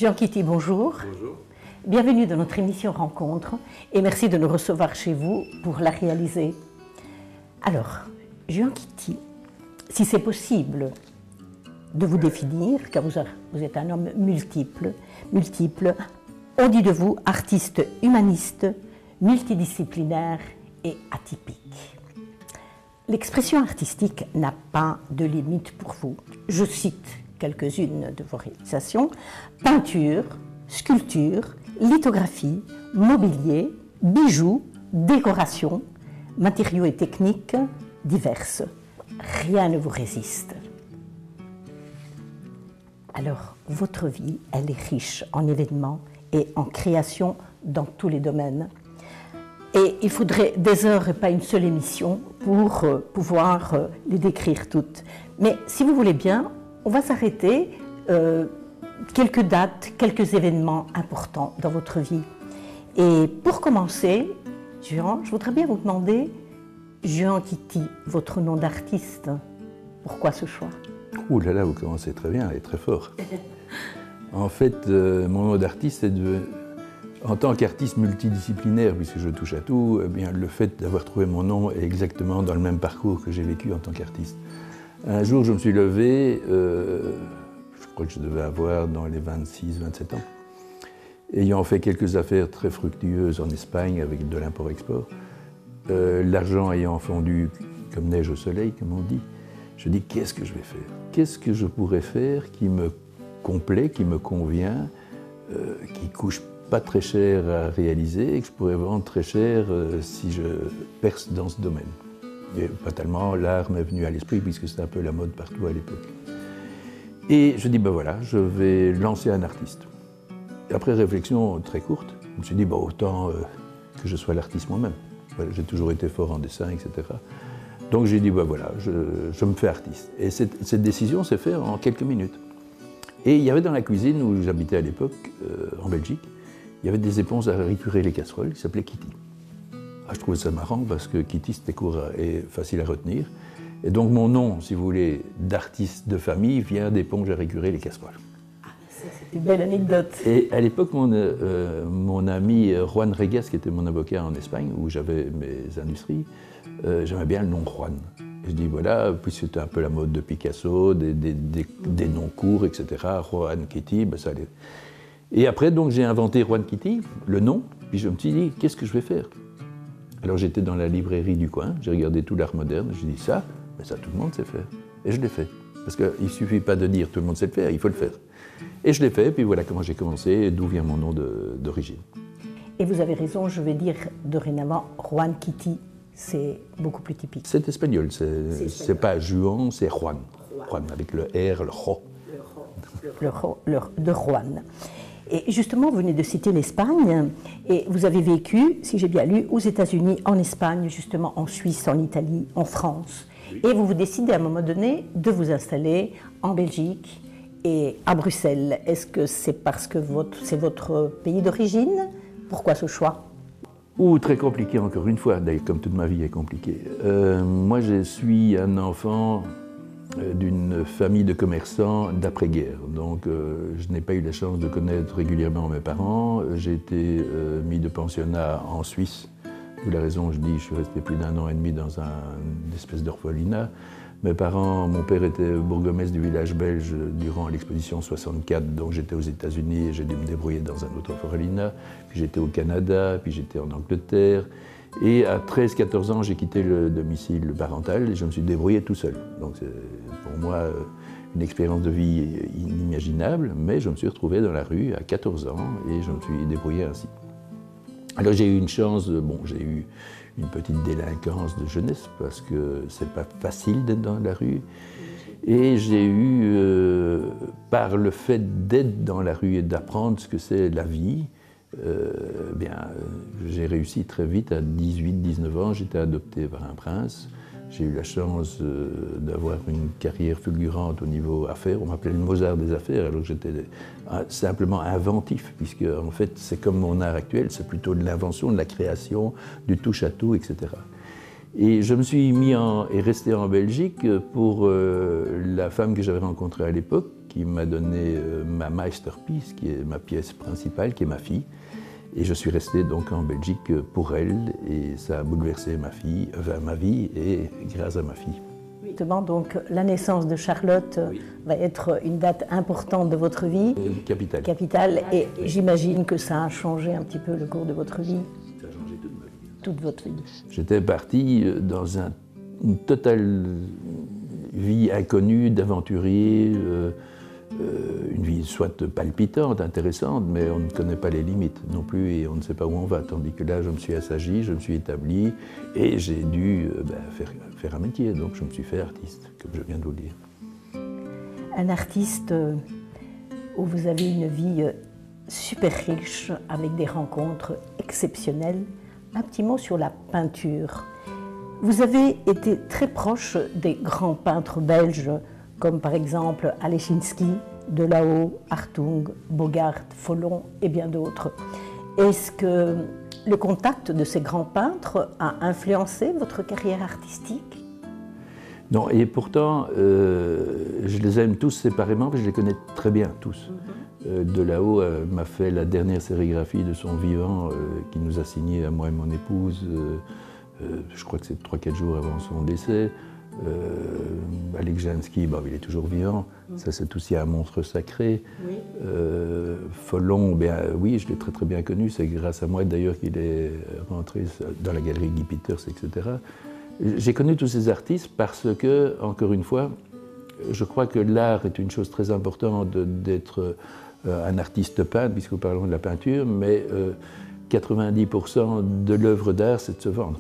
Jean Kitty, bonjour. Bonjour. Bienvenue dans notre émission Rencontre et merci de nous recevoir chez vous pour la réaliser. Alors, Jean Kitty, si c'est possible de vous définir, car vous êtes un homme multiple, on dit de vous artiste humaniste, multidisciplinaire et atypique. L'expression artistique n'a pas de limite pour vous. Je cite quelques-unes de vos réalisations: peinture, sculpture, lithographie, mobilier, bijoux, décoration, matériaux et techniques diverses. Rien ne vous résiste. Alors, votre vie, elle est riche en événements et en créations dans tous les domaines. Et il faudrait des heures et pas une seule émission pour pouvoir les décrire toutes. Mais si vous voulez bien, on va s'arrêter quelques dates, quelques événements importants dans votre vie. Et pour commencer, Jean, je voudrais bien vous demander, Jean Kitty, votre nom d'artiste, pourquoi ce choix? Ouh là là, vous commencez très bien et très fort. En fait, mon nom d'artiste est en tant qu'artiste multidisciplinaire, puisque je touche à tout, eh bien, le fait d'avoir trouvé mon nom est exactement dans le même parcours que j'ai vécu en tant qu'artiste. Un jour, je me suis levé, je crois que je devais avoir dans les 26-27 ans, ayant fait quelques affaires très fructueuses en Espagne avec de l'import-export, l'argent ayant fondu comme neige au soleil, comme on dit, je dis qu'est-ce que je vais faire? Qu'est-ce que je pourrais faire qui me complaît, qui me convient, qui couche pas très cher à réaliser et que je pourrais vendre très cher si je perce dans ce domaine. Et fatalement, l'art m'est venu à l'esprit puisque c'était un peu la mode partout à l'époque. Et je dis, ben voilà, je vais lancer un artiste. Et après réflexion très courte, je me suis dit, ben autant que je sois l'artiste moi-même. Voilà, j'ai toujours été fort en dessin, etc. Donc j'ai dit, ben voilà, je me fais artiste. Et cette décision s'est faite en quelques minutes. Et il y avait dans la cuisine où j'habitais à l'époque, en Belgique, il y avait des éponges à récurer les casseroles qui s'appelaient Kitty. Ah, je trouvais ça marrant parce que Kitty c'était court et facile à retenir. Et donc mon nom, si vous voulez, d'artiste de famille vient d'éponge à récurer les casseroles. C'est une belle anecdote. Et à l'époque, mon ami Juan Regas, qui était mon avocat en Espagne, où j'avais mes industries, j'aimais bien le nom Juan. Et je dis voilà, puis c'était un peu la mode de Picasso, des noms courts, etc. Juan Kitty, ben ça allait. Et après, donc, j'ai inventé Juan Kitty, le nom, puis je me suis dit, qu'est-ce que je vais faire? Alors j'étais dans la librairie du coin, j'ai regardé tout l'art moderne, j'ai dit ça, mais ça tout le monde sait faire. Et je l'ai fait. Parce qu'il ne suffit pas de dire tout le monde sait le faire, il faut le faire. Et je l'ai fait, puis voilà comment j'ai commencé, et d'où vient mon nom d'origine. Et vous avez raison, je vais dire dorénavant Juan Kitty, c'est beaucoup plus typique. C'est espagnol, c'est pas Juan, c'est Juan. Juan, avec le R, le Ro. De Juan. Et justement, vous venez de citer l'Espagne, et vous avez vécu, si j'ai bien lu, aux États-Unis, en Espagne, justement en Suisse, en Italie, en France. Oui. Et vous vous décidez à un moment donné de vous installer en Belgique et à Bruxelles. Est-ce que c'est parce que c'est votre pays d'origine? Pourquoi ce choix? Ou très compliqué encore une fois, d'ailleurs comme toute ma vie est compliquée. Moi je suis un enfant d'une famille de commerçants d'après-guerre. Donc je n'ai pas eu la chance de connaître régulièrement mes parents. J'ai été mis de pensionnat en Suisse, d'où la raison je dis je suis resté plus d'1 an et demi dans une espèce d'orphelinat. Mes parents, mon père était bourgmestre du village belge durant l'exposition 64, donc j'étais aux États-Unis et j'ai dû me débrouiller dans un autre orphelinat. Puis j'étais au Canada, puis j'étais en Angleterre. Et à 13-14 ans, j'ai quitté le domicile parental et je me suis débrouillé tout seul. Donc c'est pour moi une expérience de vie inimaginable, mais je me suis retrouvé dans la rue à 14 ans et je me suis débrouillé ainsi. Alors j'ai eu une chance, bon, j'ai eu une petite délinquance de jeunesse parce que c'est pas facile d'être dans la rue. Et j'ai eu, par le fait d'être dans la rue et d'apprendre ce que c'est la vie, j'ai réussi très vite, à 18-19 ans, j'étais adopté par un prince. J'ai eu la chance d'avoir une carrière fulgurante au niveau affaires. On m'appelait le Mozart des affaires, alors que j'étais simplement inventif, puisque en fait c'est comme mon art actuel, c'est plutôt de l'invention, de la création, du touche-à-tout, etc. Et je me suis mis et resté en Belgique pour la femme que j'avais rencontrée à l'époque, qui m'a donné ma masterpiece, qui est ma pièce principale, qui est ma fille. Et je suis resté donc en Belgique pour elle, et ça a bouleversé ma vie, et grâce à ma fille. Justement, donc, la naissance de Charlotte va être une date importante de votre vie. Capitale. Capitale, et j'imagine que ça a changé un petit peu le cours de votre vie. Ça a changé toute ma vie. Toute votre vie. J'étais parti dans une totale vie inconnue, d'aventurier, une vie soit palpitante, intéressante, mais on ne connaît pas les limites non plus et on ne sait pas où on va. Tandis que là, je me suis assagi, je me suis établi et j'ai dû faire un métier. Donc je me suis fait artiste, comme je viens de vous le dire. Un artiste où vous avez une vie super riche, avec des rencontres exceptionnelles. Un petit mot sur la peinture. Vous avez été très proche des grands peintres belges, comme par exemple Alesinski, Delahaut, Hartung, Bogart, Follon et bien d'autres. Est-ce que le contact de ces grands peintres a influencé votre carrière artistique? Non, et pourtant, je les aime tous séparément, parce que je les connais très bien, tous. Delahaut m'a fait la dernière sérigraphie de son vivant, qui nous a signé à moi et mon épouse, je crois que c'est 3-4 jours avant son décès. Alesinski, il est toujours vivant, ça c'est aussi un monstre sacré. Oui. Follon, oui, je l'ai très très bien connu, c'est grâce à moi d'ailleurs qu'il est rentré dans la galerie Guy Peters, etc. J'ai connu tous ces artistes parce que, encore une fois, je crois que l'art est une chose très importante d'être un artiste peintre, puisque nous parlons de la peinture, mais 90% de l'œuvre d'art, c'est de se vendre.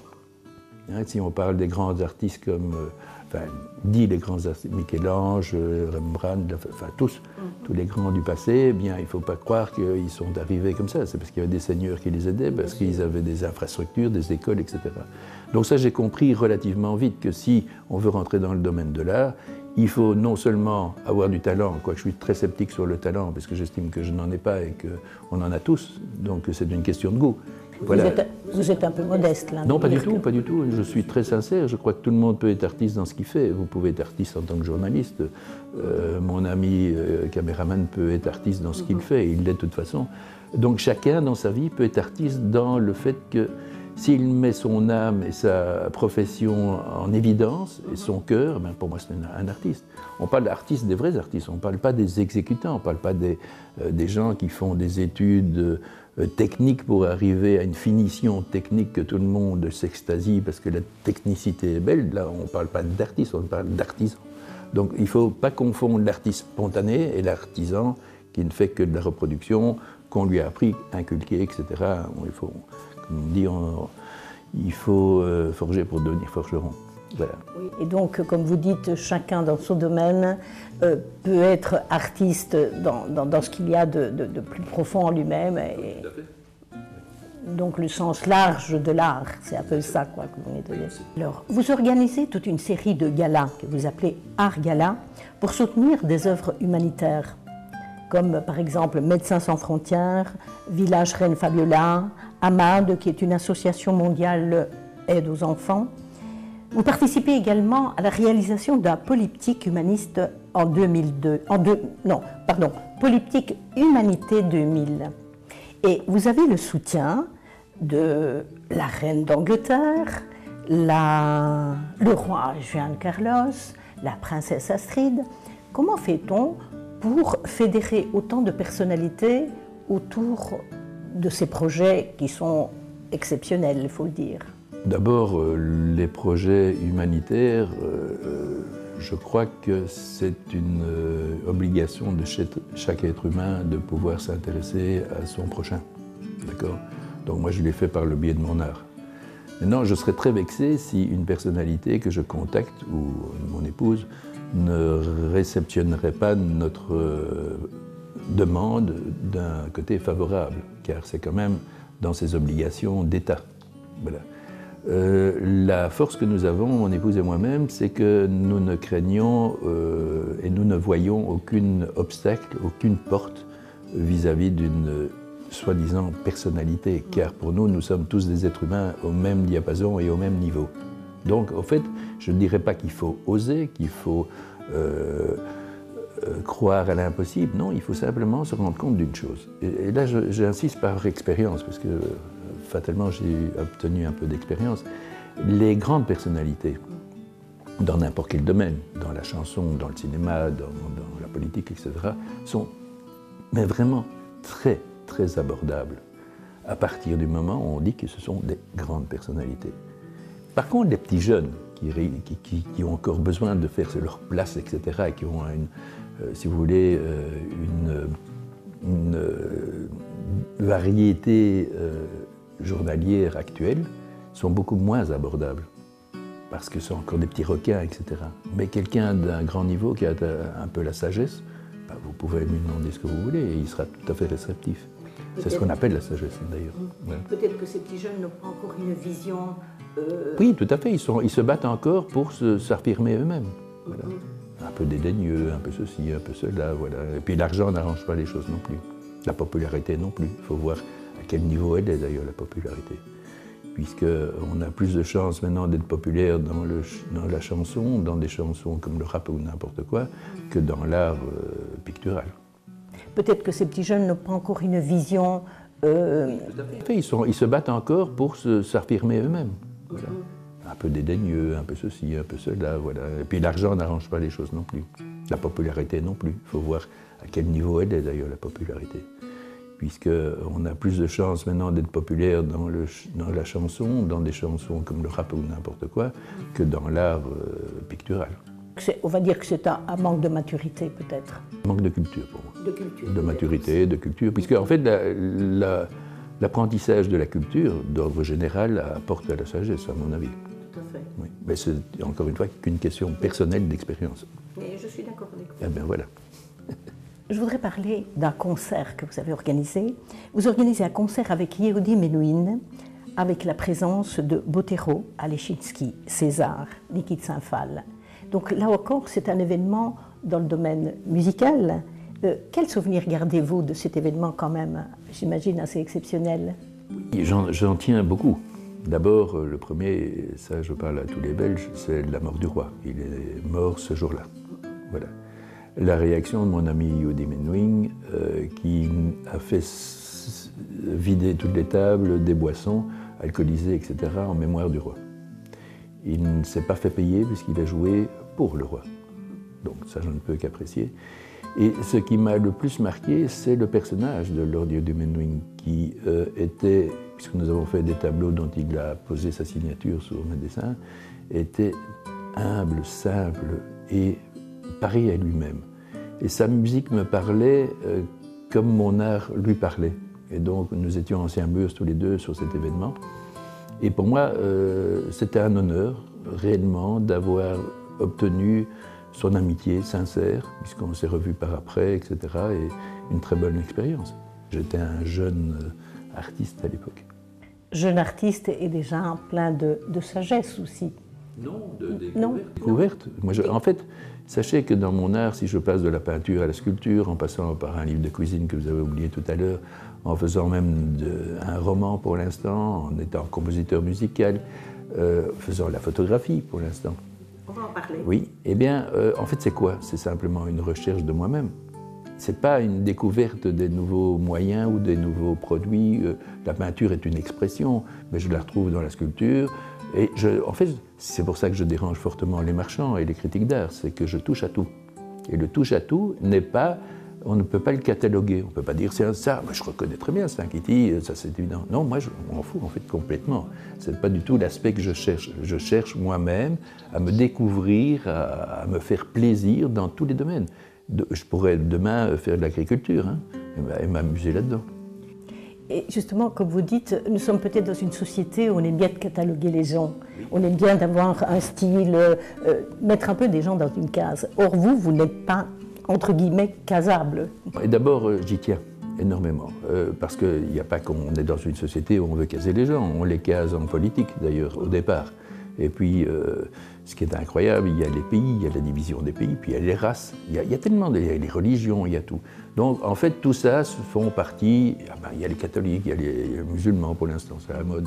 Si on parle des grands artistes comme, dit les grands artistes, Michel-Ange, Rembrandt, tous les grands du passé, il ne faut pas croire qu'ils sont arrivés comme ça. C'est parce qu'il y avait des seigneurs qui les aidaient, parce qu'ils avaient des infrastructures, des écoles, etc. Donc ça, j'ai compris relativement vite que si on veut rentrer dans le domaine de l'art, il faut non seulement avoir du talent, quoique je suis très sceptique sur le talent, parce que j'estime que je n'en ai pas et qu'on en a tous, donc c'est une question de goût. Voilà. Vous êtes un peu modeste là. Non, pas du tout, pas du tout. Je suis très sincère. Je crois que tout le monde peut être artiste dans ce qu'il fait. Vous pouvez être artiste en tant que journaliste. Mon ami caméraman peut être artiste dans ce qu'il fait. Il l'est de toute façon. Donc chacun dans sa vie peut être artiste dans le fait que s'il met son âme et sa profession en évidence et son cœur, pour moi c'est un artiste. On parle d'artistes, des vrais artistes. On ne parle pas des exécutants. On ne parle pas des gens qui font des études technique pour arriver à une finition technique que tout le monde s'extasie parce que la technicité est belle. Là, on ne parle pas d'artiste, on parle d'artisan. Donc il ne faut pas confondre l'artiste spontané et l'artisan qui ne fait que de la reproduction, qu'on lui a appris, inculqué, etc. Il faut, comme on dit, il faut forger pour devenir forgeron. Voilà. Oui, et donc, comme vous dites, chacun dans son domaine peut être artiste dans ce qu'il y a de plus profond en lui-même. Et donc le sens large de l'art, c'est un peu ça quoi, que vous venez de dire. Alors, vous organisez toute une série de galas que vous appelez Art Gala pour soutenir des œuvres humanitaires, comme par exemple Médecins sans frontières, Village Reine Fabiola, AMAD, qui est une association mondiale aide aux enfants. Vous participez également à la réalisation d'un polyptyque humaniste en 2002, polyptyque Humanité 2000. Et vous avez le soutien de la reine d'Angleterre, le roi Juan Carlos, la princesse Astrid. Comment fait-on pour fédérer autant de personnalités autour de ces projets qui sont exceptionnels, il faut le dire? D'abord, les projets humanitaires, je crois que c'est une obligation de chaque être humain de pouvoir s'intéresser à son prochain. D'accord? Donc moi, je l'ai fait par le biais de mon art. Maintenant, je serais très vexé si une personnalité que je contacte, ou mon épouse, ne réceptionnerait pas notre demande d'un côté favorable, car c'est quand même dans ses obligations d'État. Voilà. La force que nous avons, mon épouse et moi-même, c'est que nous ne craignons et nous ne voyons aucun obstacle, aucune porte vis-à-vis d'une soi-disant personnalité, car pour nous, nous sommes tous des êtres humains au même diapason et au même niveau. Donc, en fait, je ne dirais pas qu'il faut oser, qu'il faut croire à l'impossible. Non, il faut simplement se rendre compte d'une chose. Et là, j'insiste par expérience, parce que fatalement, j'ai obtenu un peu d'expérience. Les grandes personnalités, dans n'importe quel domaine, dans la chanson, dans le cinéma, dans la politique, etc., sont mais vraiment très, très abordables à partir du moment où on dit que ce sont des grandes personnalités. Par contre, les petits jeunes qui ont encore besoin de faire leur place, etc., et qui ont, si vous voulez, une variété journalière actuelle, sont beaucoup moins abordables, parce que ce sont encore des petits requins, etc. Mais quelqu'un d'un grand niveau qui a un peu la sagesse, ben, vous pouvez lui demander ce que vous voulez et il sera tout à fait réceptif. C'est ce qu'on appelle la sagesse, d'ailleurs. Ouais. Peut-être que ces petits jeunes n'ont pas encore une vision... Oui, tout à fait. Ils se battent encore pour s'affirmer eux-mêmes. Voilà. Un peu dédaigneux, un peu ceci, un peu cela. Voilà. Et puis l'argent n'arrange pas les choses non plus. La popularité non plus. Il faut voir à quel niveau elle est, d'ailleurs, la popularité. Puisqu'on a plus de chances maintenant d'être populaire dans la chanson, dans des chansons comme le rap ou n'importe quoi, que dans l'art pictural. Peut-être que ces petits jeunes n'ont pas encore une vision... Ils se battent encore pour s'affirmer eux-mêmes. Voilà. Un peu dédaigneux, un peu ceci, un peu cela. Voilà. Et puis l'argent n'arrange pas les choses non plus. La popularité non plus. Il faut voir à quel niveau elle est, d'ailleurs, la popularité. Puisqu'on a plus de chances maintenant d'être populaire dans la chanson, dans des chansons comme le rap ou n'importe quoi, que dans l'art pictural. On va dire que c'est un manque de maturité, peut-être. Manque de culture, pour moi. De culture. De maturité, de culture. Puisque, en fait, l'apprentissage de la culture, d'ordre général, apporte à la sagesse, à mon avis. Tout à fait. Oui. Mais c'est, encore une fois, qu'une question personnelle d'expérience. Et je suis d'accord avec vous. Eh bien, voilà. Je voudrais parler d'un concert que vous avez organisé. Vous organisez un concert avec Yehudi Menuhin, avec la présence de Botero, Alechinsky, César, Niki Saint-Phal. Donc là encore, c'est un événement dans le domaine musical. Quel souvenir gardez-vous de cet événement quand même, j'imagine, assez exceptionnel? J'en tiens beaucoup. D'abord, le premier, ça je parle à tous les Belges, c'est la mort du roi. Il est mort ce jour-là. Voilà. La réaction de mon ami Yehudi Menuhin, qui a fait vider toutes les tables, des boissons alcoolisées, etc., en mémoire du roi. Il ne s'est pas fait payer puisqu'il a joué pour le roi. Donc ça, je ne peux qu'apprécier. Et ce qui m'a le plus marqué, c'est le personnage de Lord Yehudi Menuhin, qui était, puisque nous avons fait des tableaux dont il a posé sa signature sur mes dessins, était humble, simple et pareil à lui-même. Et sa musique me parlait comme mon art lui parlait. Et donc nous étions en symbiose tous les deux sur cet événement. Et pour moi, c'était un honneur, réellement, d'avoir obtenu son amitié sincère, puisqu'on s'est revus par après, etc. Et une très bonne expérience. J'étais un jeune artiste à l'époque. Jeune artiste et déjà plein de sagesse aussi. Non, de découverte. Moi, en fait, sachez que dans mon art, si je passe de la peinture à la sculpture, en passant par un livre de cuisine que vous avez oublié tout à l'heure, en faisant même un roman pour l'instant, en étant compositeur musical, faisant la photographie pour l'instant. On va en parler. Oui, eh bien, en fait, c'est quoi? C'est simplement une recherche de moi-même. Ce n'est pas une découverte des nouveaux moyens ou des nouveaux produits. La peinture est une expression, mais je la retrouve dans la sculpture. Et en fait, c'est pour ça que je dérange fortement les marchands et les critiques d'art, c'est que je touche à tout. Et le touche à tout n'est pas, on ne peut pas le cataloguer. On ne peut pas dire c'est ça, mais je reconnais très bien, c'est un Kitty, ça c'est évident. Non, moi je m'en fous en fait complètement. Ce n'est pas du tout l'aspect que je cherche. Je cherche moi-même à me découvrir, à me faire plaisir dans tous les domaines. Je pourrais demain faire de l'agriculture et m'amuser là-dedans. Et justement, comme vous dites, nous sommes peut-être dans une société où on aime bien de cataloguer les gens. On aime bien d'avoir un style, mettre un peu des gens dans une case. Or, vous n'êtes pas, entre guillemets, casable. Et d'abord, j'y tiens énormément. Parce qu'il n'y a pas qu'on est dans une société où on veut caser les gens. On les case en politique, d'ailleurs, au départ. Et puis, ce qui est incroyable, il y a les pays, il y a la division des pays, puis il y a les races, il y a tellement, il y a les religions, il y a tout. Donc, en fait, tout ça font partie, il y a les catholiques, il y a les musulmans pour l'instant, c'est à la mode.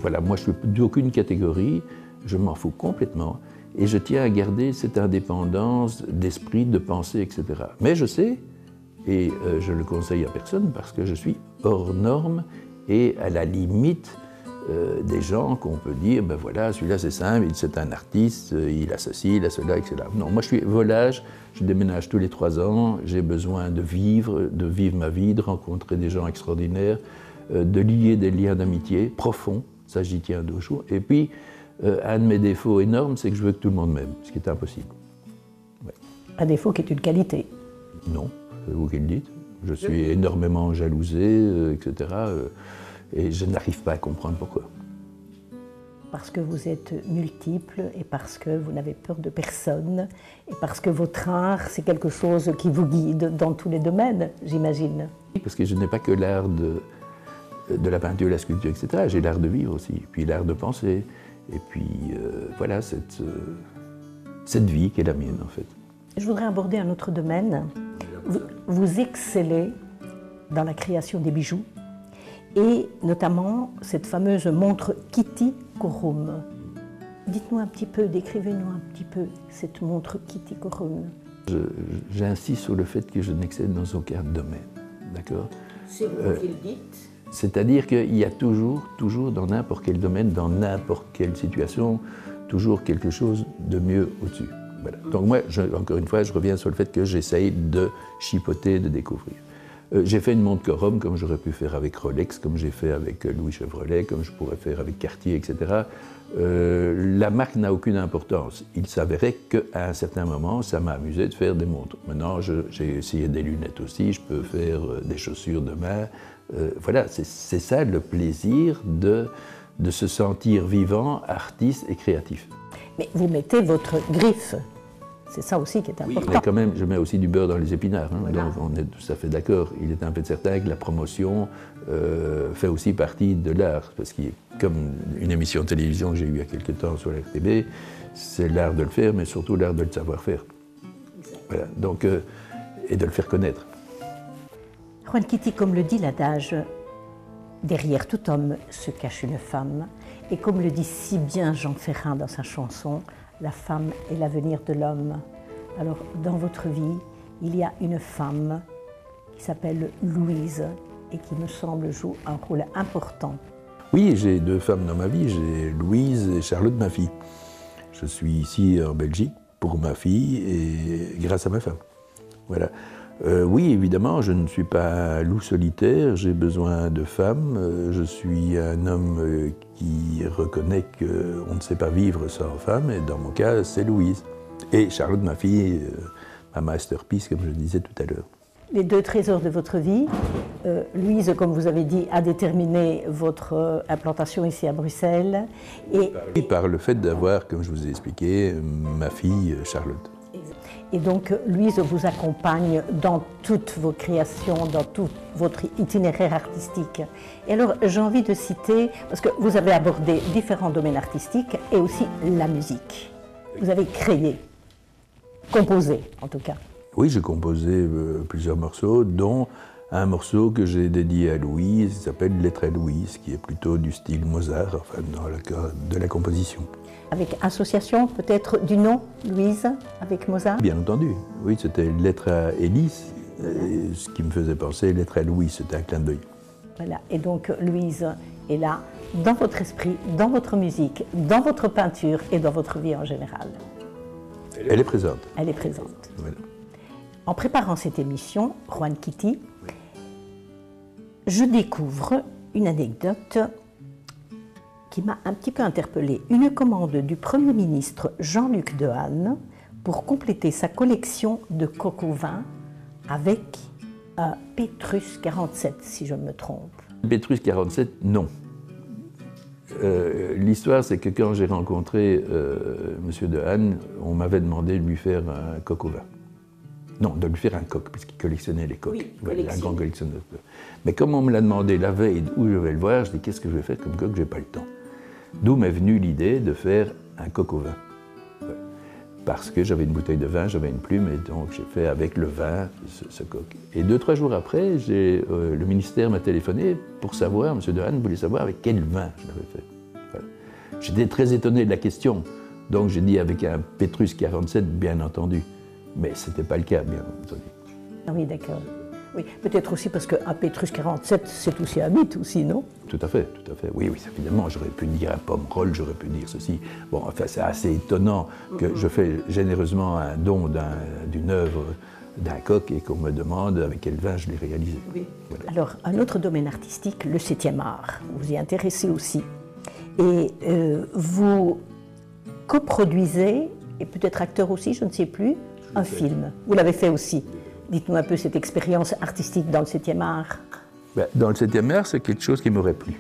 Voilà, moi je ne suis d'aucune catégorie, je m'en fous complètement. et je tiens à garder cette indépendance d'esprit, de pensée, etc. Mais je sais, et je le conseille à personne, parce que je suis hors norme et à la limite des gens qu'on peut dire, ben voilà, celui-là c'est simple, c'est un artiste, il a ceci, il a cela, etc. Non, moi je suis volage, je déménage tous les 3 ans, j'ai besoin de vivre ma vie, de rencontrer des gens extraordinaires, de lier des liens d'amitié profonds, ça j'y tiens toujours. Et puis, un de mes défauts énormes, c'est que je veux que tout le monde m'aime, ce qui est impossible. Ouais. Un défaut qui est une qualité. Non, c'est vous qui le dites. Je suis énormément jalousé, etc. Et je n'arrive pas à comprendre pourquoi. Parce que vous êtes multiple et parce que vous n'avez peur de personne et parce que votre art, c'est quelque chose qui vous guide dans tous les domaines, j'imagine. Parce que je n'ai pas que l'art de la peinture, la sculpture, etc. J'ai l'art de vivre aussi, puis l'art de penser. Et puis voilà, cette vie qui est la mienne en fait. Je voudrais aborder un autre domaine. Vous excellez dans la création des bijoux et notamment cette fameuse montre Kitty Korum. Dites-nous un petit peu, décrivez-nous un petit peu cette montre Kitty Korum. J'insiste sur le fait que je n'excelle dans aucun domaine, d'accord? C'est vous qui le dites. C'est-à-dire qu'il y a toujours dans n'importe quel domaine, dans n'importe quelle situation, toujours quelque chose de mieux au-dessus. Voilà. Donc moi, encore une fois, je reviens sur le fait que j'essaye de chipoter, de découvrir. J'ai fait une montre Corum comme j'aurais pu faire avec Rolex, comme j'ai fait avec Louis Chevrolet, comme je pourrais faire avec Cartier, etc. La marque n'a aucune importance. Il s'avérait qu'à un certain moment, ça m'a amusé de faire des montres. Maintenant, j'ai essayé des lunettes aussi, je peux faire des chaussures de main. Voilà, c'est ça le plaisir de se sentir vivant, artiste et créatif. Mais vous mettez votre griffe. C'est ça aussi qui est important. Oui, mais quand même, je mets aussi du beurre dans les épinards, hein, voilà. Donc on est tout à fait d'accord. Il est un peu certain que la promotion fait aussi partie de l'art, parce que comme une émission de télévision que j'ai eue il y a quelques temps sur la RTB, c'est l'art de le faire, mais surtout l'art de le savoir faire. Voilà. Donc, et de le faire connaître. Juan Kitty, comme le dit l'adage, derrière tout homme se cache une femme, et comme le dit si bien Jean Ferrat dans sa chanson, la femme est l'avenir de l'homme. Alors, dans votre vie, il y a une femme qui s'appelle Louise et qui, me semble, joue un rôle important. Oui, j'ai 2 femmes dans ma vie, j'ai Louise et Charlotte, ma fille. Je suis ici en Belgique pour ma fille et grâce à ma femme. Voilà. Oui, évidemment, je ne suis pas un loup solitaire, j'ai besoin de femmes. Je suis un homme qui reconnaît qu'on ne sait pas vivre sans femme, et dans mon cas, c'est Louise. Et Charlotte, ma fille, ma masterpiece, comme je disais tout à l'heure. Les 2 trésors de votre vie, Louise, comme vous avez dit, a déterminé votre implantation ici à Bruxelles. Et par le fait d'avoir, comme je vous ai expliqué, ma fille Charlotte. Et donc, Louise vous accompagne dans toutes vos créations, dans tout votre itinéraire artistique. Et alors, j'ai envie de citer, parce que vous avez abordé différents domaines artistiques et aussi la musique. Vous avez créé, composé en tout cas. Oui, j'ai composé plusieurs morceaux, dont un morceau que j'ai dédié à Louise, qui s'appelle « Lettre à Louise », qui est plutôt du style Mozart, enfin dans le cas de la composition. Avec association peut-être du nom, Louise, avec Mozart? Bien entendu, oui, c'était « Lettre à Élise », ce qui me faisait penser « Lettre à Louise », c'était un clin d'œil. Voilà, et donc Louise est là, dans votre esprit, dans votre musique, dans votre peinture et dans votre vie en général. Elle est présente. Elle est présente. Voilà. En préparant cette émission, Juan Kitty, je découvre une anecdote qui m'a un petit peu interpellée. Une commande du Premier ministre Jean-Luc Dehaene pour compléter sa collection de coq au vin avec un Petrus 47, si je me trompe. Petrus 47, non. L'histoire, c'est que quand j'ai rencontré M. Dehaene, on m'avait demandé de lui faire un coq au vin. Non, de lui faire un coq, puisqu'il collectionnait les coqs. Oui, un grand collectionneur. Mais comme on me l'a demandé la veille où je vais le voir, je dis qu'est-ce que je vais faire comme coq, j'ai pas le temps. D'où m'est venue l'idée de faire un coq au vin. Parce que j'avais une bouteille de vin, j'avais une plume, et donc j'ai fait avec le vin ce coq. Et 2-3 jours après, le ministère m'a téléphoné pour savoir, M. Dehaene voulait savoir avec quel vin je l'avais fait. Voilà. J'étais très étonné de la question. Donc j'ai dit avec un Petrus 47, bien entendu. Mais ce n'était pas le cas, bien entendu. Ah oui, d'accord. Oui, peut-être aussi parce qu'un Petrus 47, c'est aussi un mythe aussi, non? Tout à fait, tout à fait. Oui, oui, évidemment, j'aurais pu dire un pomme-roll, j'aurais pu dire ceci. Bon, enfin, c'est assez étonnant que je fais généreusement un don d'une œuvre d'un coq et qu'on me demande avec quel vin je l'ai réalisé. Oui. Voilà. Alors, un autre domaine artistique, le 7e art. Vous y intéressez aussi. Et vous coproduisez, et peut-être acteur aussi, je ne sais plus, un film. Vous l'avez fait aussi. Dites-nous un peu cette expérience artistique dans le 7e art. Ben, dans le 7e art, c'est quelque chose qui m'aurait plu.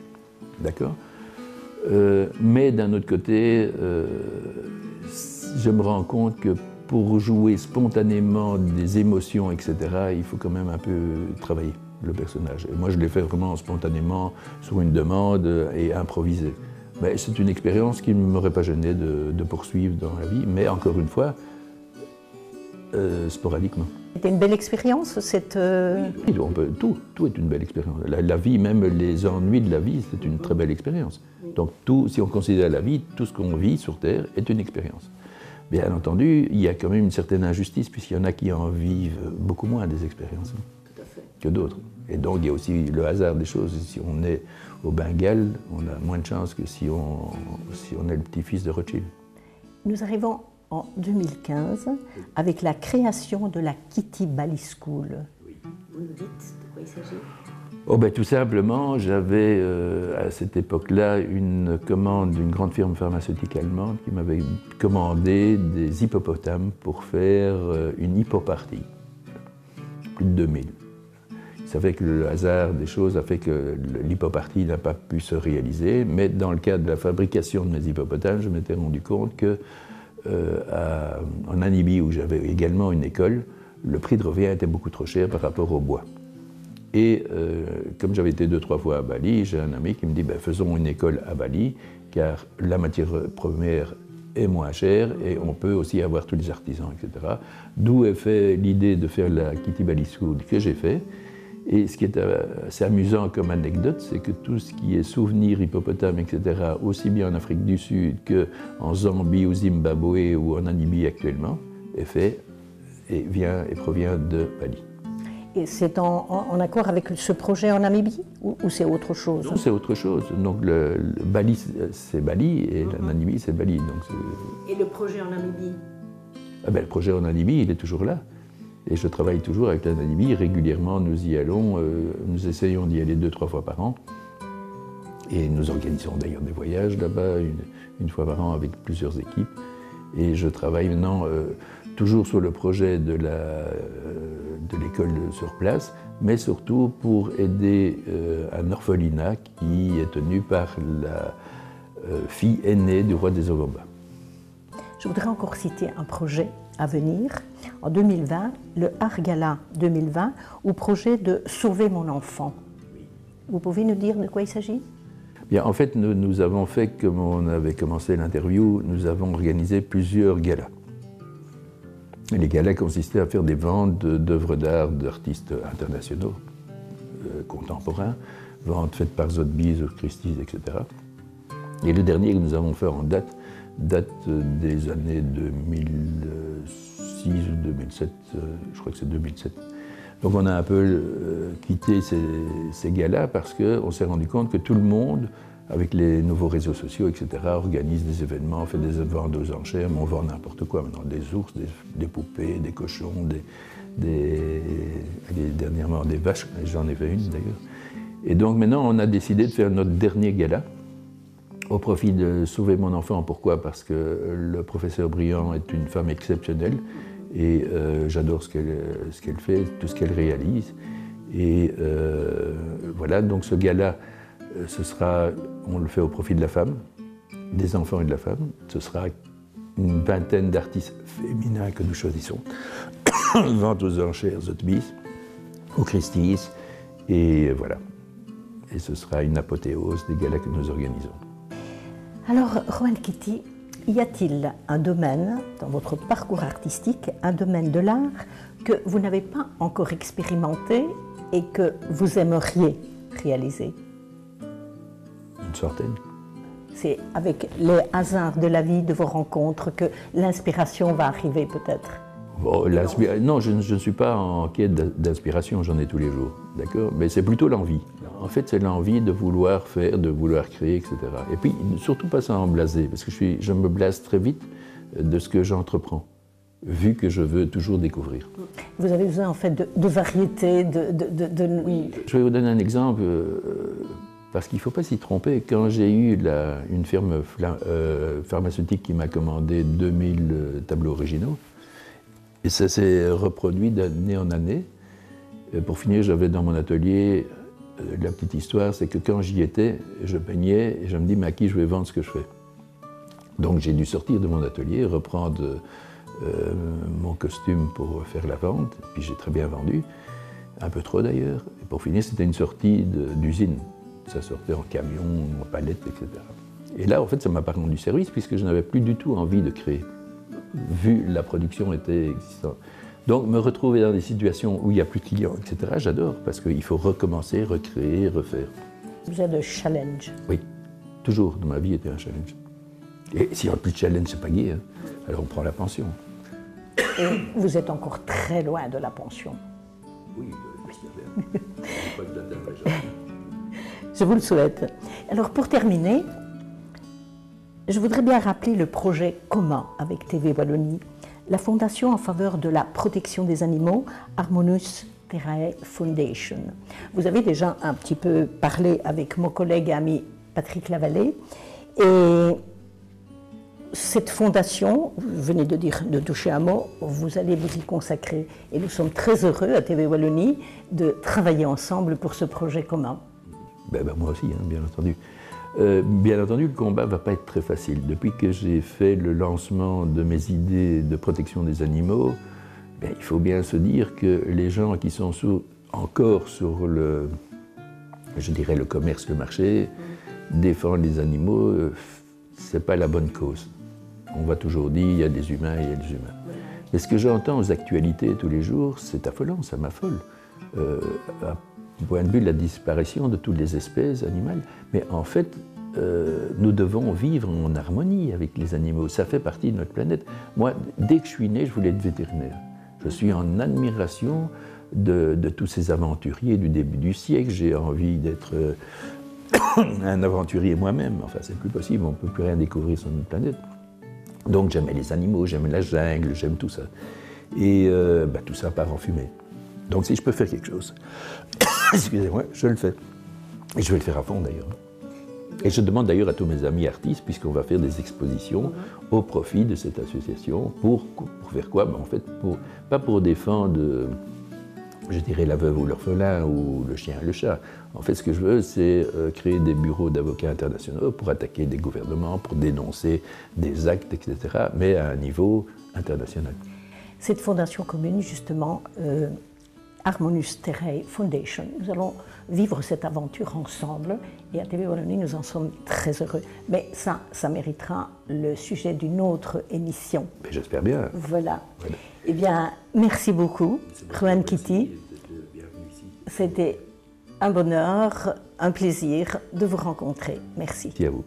D'accord, mais d'un autre côté, je me rends compte que pour jouer spontanément des émotions, etc., il faut quand même un peu travailler le personnage. Et moi, je l'ai fait vraiment spontanément, sur une demande et improvisé. Ben, c'est une expérience qui ne m'aurait pas gêné de poursuivre dans la vie, mais encore une fois, sporadiquement. C'était une belle expérience, cette... Oui, tout est une belle expérience. La vie, même les ennuis de la vie, c'est une très belle expérience. Donc si on considère la vie, tout ce qu'on vit sur Terre est une expérience. Bien entendu, il y a quand même une certaine injustice, puisqu'il y en a qui en vivent beaucoup moins des expériences que d'autres. Et donc il y a aussi le hasard des choses. Si on est au Bengale, on a moins de chance que si on est le petit-fils de Rothschild. Nous arrivons en 2015 avec la création de la Kitty Ballet School. Oui. Vous nous dites de quoi il s'agit? Oh ben, tout simplement, j'avais à cette époque-là une commande d'une grande firme pharmaceutique allemande qui m'avait commandé des hippopotames pour faire une hippopartie. Plus de 2000. Il s'avère que le hasard des choses a fait que l'hippopartie n'a pas pu se réaliser, mais dans le cadre de la fabrication de mes hippopotames, je m'étais rendu compte que en Namibie, où j'avais également une école, le prix de revient était beaucoup trop cher par rapport au bois. Et comme j'avais été 2-3 fois à Bali, j'ai un ami qui me dit ben, faisons une école à Bali, car la matière première est moins chère et on peut aussi avoir tous les artisans, etc. D'où est fait l'idée de faire la Kitty Ballet School que j'ai fait. Et ce qui est assez amusant comme anecdote, c'est que tout ce qui est souvenirs, hippopotames, etc., aussi bien en Afrique du Sud qu'en Zambie, au Zimbabwe ou en Namibie actuellement, est fait et provient de Bali. Et c'est en accord avec ce projet en Namibie ou c'est autre chose? Non, c'est autre chose. Donc le Bali, c'est Bali et la Namibie, c'est Bali. Donc et le projet en Namibie? Ah ben, le projet en Namibie, il est toujours là. Et je travaille toujours avec la Namibie. Régulièrement, nous y allons. Nous essayons d'y aller 2-3 fois par an. Et nous organisons d'ailleurs des voyages là-bas, une fois par an avec plusieurs équipes. Et je travaille maintenant toujours sur le projet de l'école sur place, mais surtout pour aider un orphelinat qui est tenu par la fille aînée du roi des Ogomba. Je voudrais encore citer un projet à venir, en 2020, le Art Gala 2020, au projet de Sauver mon enfant. Vous pouvez nous dire de quoi il s'agit? Bien, en fait, nous avons fait, comme on avait commencé l'interview, nous avons organisé plusieurs galas. Et les galas consistaient à faire des ventes d'œuvres d'art d'artistes internationaux, contemporains, ventes faites par Sotheby's, Christie's, etc. Et le dernier que nous avons fait en date des années 2006 ou 2007, je crois que c'est 2007. Donc on a un peu quitté ces galas parce qu'on s'est rendu compte que tout le monde, avec les nouveaux réseaux sociaux, etc., organise des événements, fait des ventes aux enchères, mais on vend n'importe quoi maintenant, des ours, des poupées, des cochons, dernièrement des vaches, j'en ai fait une d'ailleurs. Et donc maintenant on a décidé de faire notre dernier gala, au profit de Sauver mon enfant. Pourquoi? Parce que le professeur Briand est une femme exceptionnelle et j'adore ce qu'elle fait, tout ce qu'elle réalise. Et voilà, donc ce gala, on le fait au profit de la femme, des enfants et de la femme. Ce sera une vingtaine d'artistes féminins que nous choisissons. Vente aux enchères Sotheby's, au Christie's, et voilà. Et ce sera une apothéose des galas que nous organisons. Alors, Rowan Kitty, y a-t-il un domaine dans votre parcours artistique, un domaine de l'art que vous n'avez pas encore expérimenté et que vous aimeriez réaliser? Une centaine. C'est avec les hasards de la vie, de vos rencontres, que l'inspiration va arriver peut-être. Bon, non, je ne suis pas en quête d'inspiration, j'en ai tous les jours, d'accord? Mais c'est plutôt l'envie. En fait, c'est l'envie de vouloir faire, de vouloir créer, etc. Et puis, surtout pas sans en blaser, parce que je me blase très vite de ce que j'entreprends, vu que je veux toujours découvrir. Vous avez besoin en fait de variété, Oui, je vais vous donner un exemple, parce qu'il ne faut pas s'y tromper. Quand j'ai eu une firme pharmaceutique qui m'a commandé 2000 tableaux originaux, et ça s'est reproduit d'année en année. Et pour finir, j'avais dans mon atelier, la petite histoire, c'est que quand j'y étais, je peignais et je me dis, mais à qui je vais vendre ce que je fais? Donc j'ai dû sortir de mon atelier, reprendre mon costume pour faire la vente, puis j'ai très bien vendu, un peu trop d'ailleurs. Et pour finir, c'était une sortie d'usine. Ça sortait en camion, en palette, etc. Et là, en fait, ça m'a pas rendu service puisque je n'avais plus du tout envie de créer, vu la production était existante. Donc, me retrouver dans des situations où il n'y a plus de clients, etc., j'adore, parce qu'il faut recommencer, recréer, refaire. Vous êtes de challenge. Oui, toujours, dans ma vie, était un challenge. Et s'il n'y a plus de challenge, c'est pas gai, hein. Alors on prend la pension. Et vous êtes encore très loin de la pension. Oui, j'espère bien. Je vous le souhaite. Alors, pour terminer, je voudrais bien rappeler le projet commun avec TV Wallonie, la Fondation en faveur de la protection des animaux, Harmonius Terrae Foundation. Vous avez déjà un petit peu parlé avec mon collègue et ami Patrick Lavallée, et cette fondation, vous venez de toucher un mot, vous allez vous y consacrer. Et nous sommes très heureux à TV Wallonie de travailler ensemble pour ce projet commun. Moi aussi, hein, bien entendu. Bien entendu, le combat ne va pas être très facile. Depuis que j'ai fait le lancement de mes idées de protection des animaux, il faut bien se dire que les gens qui sont encore sur le commerce, le marché, défendre les animaux, ce n'est pas la bonne cause. On va toujours dire, il y a des humains et il y a des humains. Mais ce que j'entends aux actualités tous les jours, c'est affolant, ça m'affole. Du point de vue de la disparition de toutes les espèces animales. Mais en fait, nous devons vivre en harmonie avec les animaux. Ça fait partie de notre planète. Moi, dès que je suis né, je voulais être vétérinaire. Je suis en admiration de tous ces aventuriers du début du siècle. J'ai envie d'être un aventurier moi-même. Enfin, c'est plus possible, on ne peut plus rien découvrir sur notre planète. Donc j'aimais les animaux, j'aimais la jungle, j'aime tout ça. Et tout ça part en fumée. Donc si je peux faire quelque chose, excusez-moi, je le fais. Et je vais le faire à fond d'ailleurs. Et je demande d'ailleurs à tous mes amis artistes, puisqu'on va faire des expositions au profit de cette association, pour faire quoi? En fait, pas pour défendre, je dirais, la veuve ou l'orphelin, ou le chien et le chat. En fait, ce que je veux, c'est créer des bureaux d'avocats internationaux pour attaquer des gouvernements, pour dénoncer des actes, etc., mais à un niveau international. Cette fondation commune, justement, Harmonius Terrae Foundation, nous allons vivre cette aventure ensemble, et à TV Wallonie, nous en sommes très heureux. Mais ça méritera le sujet d'une autre émission. J'espère bien. Voilà. Eh bien, merci beaucoup, Juan Kitty. C'était un bonheur, un plaisir de vous rencontrer. Merci. Merci à vous.